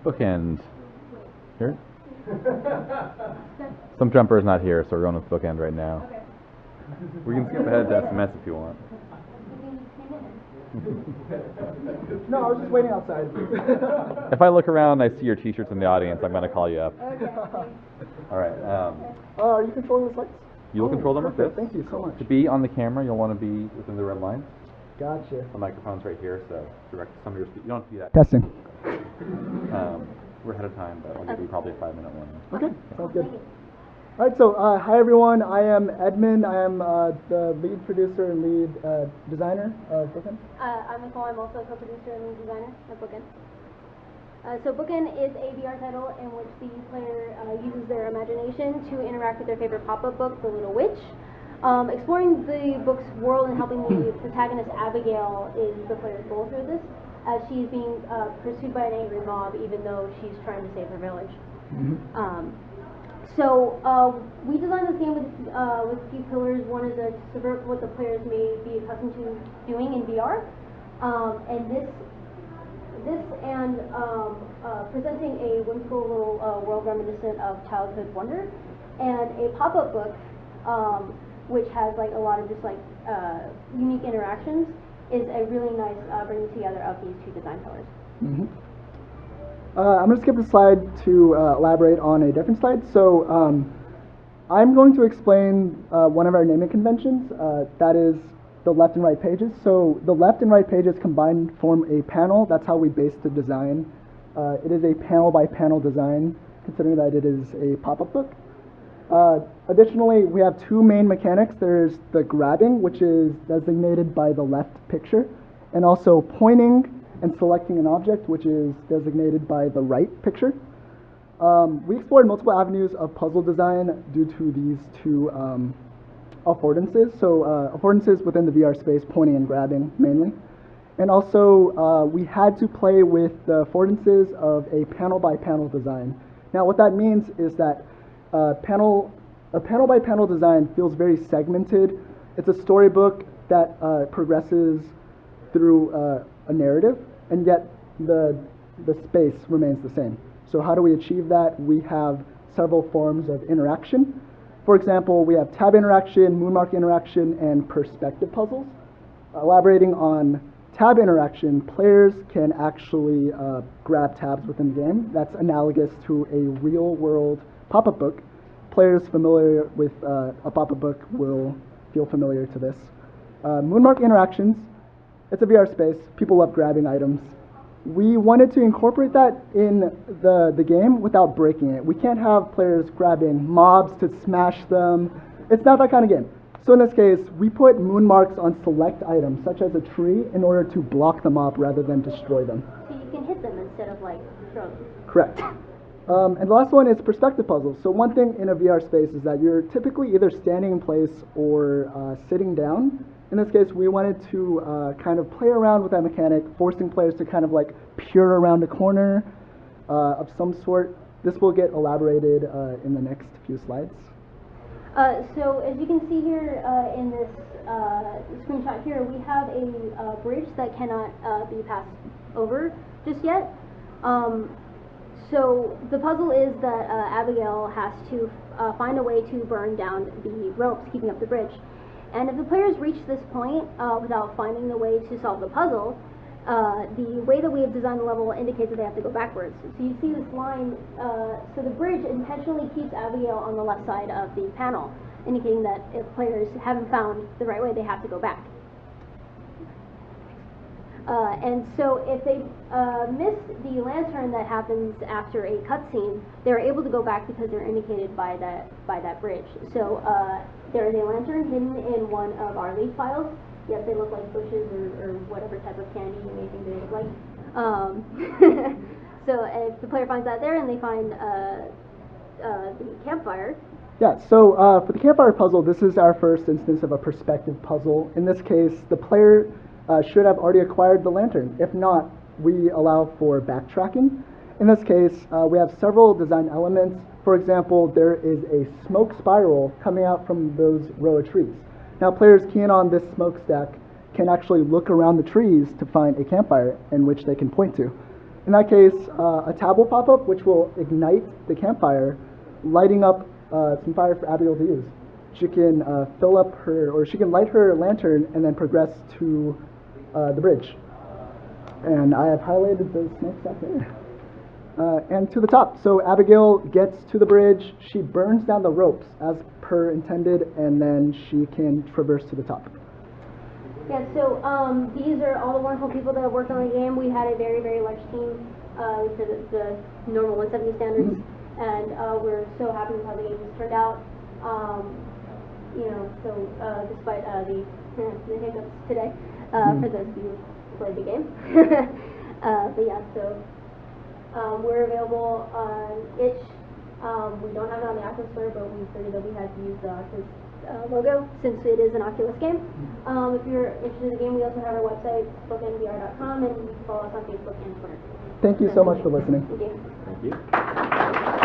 Bookend. Here? Some jumper is not here, so we're going with Bookend right now. Okay. We can skip ahead to SMS if you want. No, I was just waiting outside. If I look around and I see your t-shirts in the audience, I'm going to call you up. Okay. All right. Are you controlling the slides? You will control them with this. Thank you so much. To be on the camera, you'll want to be within the red line. Gotcha. The microphone's right here, so direct some of your speech. You don't have to do that. Testing. We're ahead of time, but I'll give you probably a 5-minute warning. Okay, sounds good. All right, so hi everyone. I am Edmond. I am the lead producer and lead designer of Bookend. I'm Nicole. I'm also a co-producer and lead designer of Bookend. So Bookend is a VR title in which the player uses their imagination to interact with their favorite pop-up book, The Little Witch. Exploring the book's world and helping the protagonist Abigail is the player's goal through this, as she is being pursued by an angry mob even though she's trying to save her village. So we designed this game with a few pillars. One is to subvert what the players may be accustomed to doing in VR, and this and presenting a whimsical little world reminiscent of childhood wonder, and a pop-up book which has like a lot of just like unique interactions, is a really nice bringing together of these two design pillars. I'm going to skip the slide to elaborate on a different slide. So I'm going to explain one of our naming conventions, that is the left and right pages. So the left and right pages combined form a panel. That's how we based the design. It is a panel by panel design, considering that it is a pop-up book. Additionally, we have two main mechanics. There's the grabbing, which is designated by the left picture, and also pointing and selecting an object, which is designated by the right picture. We explored multiple avenues of puzzle design due to these two affordances. So affordances within the VR space, pointing and grabbing mainly. And also we had to play with the affordances of a panel by panel design. Now what that means is that a panel by panel design feels very segmented. It's a storybook that progresses through a narrative, and yet the space remains the same. So how do we achieve that? We have several forms of interaction. For example, we have tab interaction, moonmark interaction, and perspective puzzles. Elaborating on tab interaction, players can actually grab tabs within the game. That's analogous to a real-world pop-up book. Players familiar with a pop-up book will feel familiar to this. Moonmark interactions, it's a VR space. People love grabbing items. We wanted to incorporate that in the game without breaking it. We can't have players grabbing mobs to smash them. It's not that kind of game. So in this case, we put moon marks on select items, such as a tree, in order to block them up rather than destroy them. So you can hit them instead of like throw them. Correct. And the last one is perspective puzzles. So one thing in a VR space is that you're typically either standing in place or sitting down. In this case, we wanted to kind of play around with that mechanic, forcing players to kind of like peer around a corner of some sort. This will get elaborated in the next few slides. So as you can see here in this screenshot here, we have a bridge that cannot be passed over just yet. So the puzzle is that Abigail has to find a way to burn down the ropes keeping up the bridge. And if the players reach this point without finding the way to solve the puzzle, the way that we have designed the level indicates that they have to go backwards. So you see this line, so the bridge intentionally keeps Abigail on the left side of the panel, indicating that if players haven't found the right way, they have to go back. And so if they miss the lantern that happens after a cutscene, they're able to go back because they're indicated by that bridge. So there is a lantern hidden in one of our leaf files. Yes, they look like bushes or whatever type of candy you may think they look like. So if the player finds that there and they find the campfire. Yeah, so for the campfire puzzle, this is our first instance of a perspective puzzle. In this case, the player should have already acquired the lantern. If not, we allow for backtracking. In this case, we have several design elements. For example, there is a smoke spiral coming out from those row of trees. Now, players keying on this smokestack can actually look around the trees to find a campfire in which they can point to. in that case, a tab will pop up, which will ignite the campfire, lighting up some fire for Abigail to use. She can fill up her, or she can light her lantern and then progress to the bridge. And I have highlighted the smokestack there. And to the top. So Abigail gets to the bridge, she burns down the ropes as per intended, and then she can traverse to the top. Yeah, so these are all the wonderful people that have worked on the game. We had a very, very large team for the normal 170 standards, and we're so happy with how the game has turned out. You know, so despite the hiccups today, for those of you who played the game. But yeah, so we're available on itch. We don't have it on the Oculus Store, but we figured that we had to use the Oculus logo since it is an Oculus game. If you're interested in the game, we also have our website, bookendvr.com, and you can follow us on Facebook and Twitter. Thank you so much for listening. Thank you. Thank you.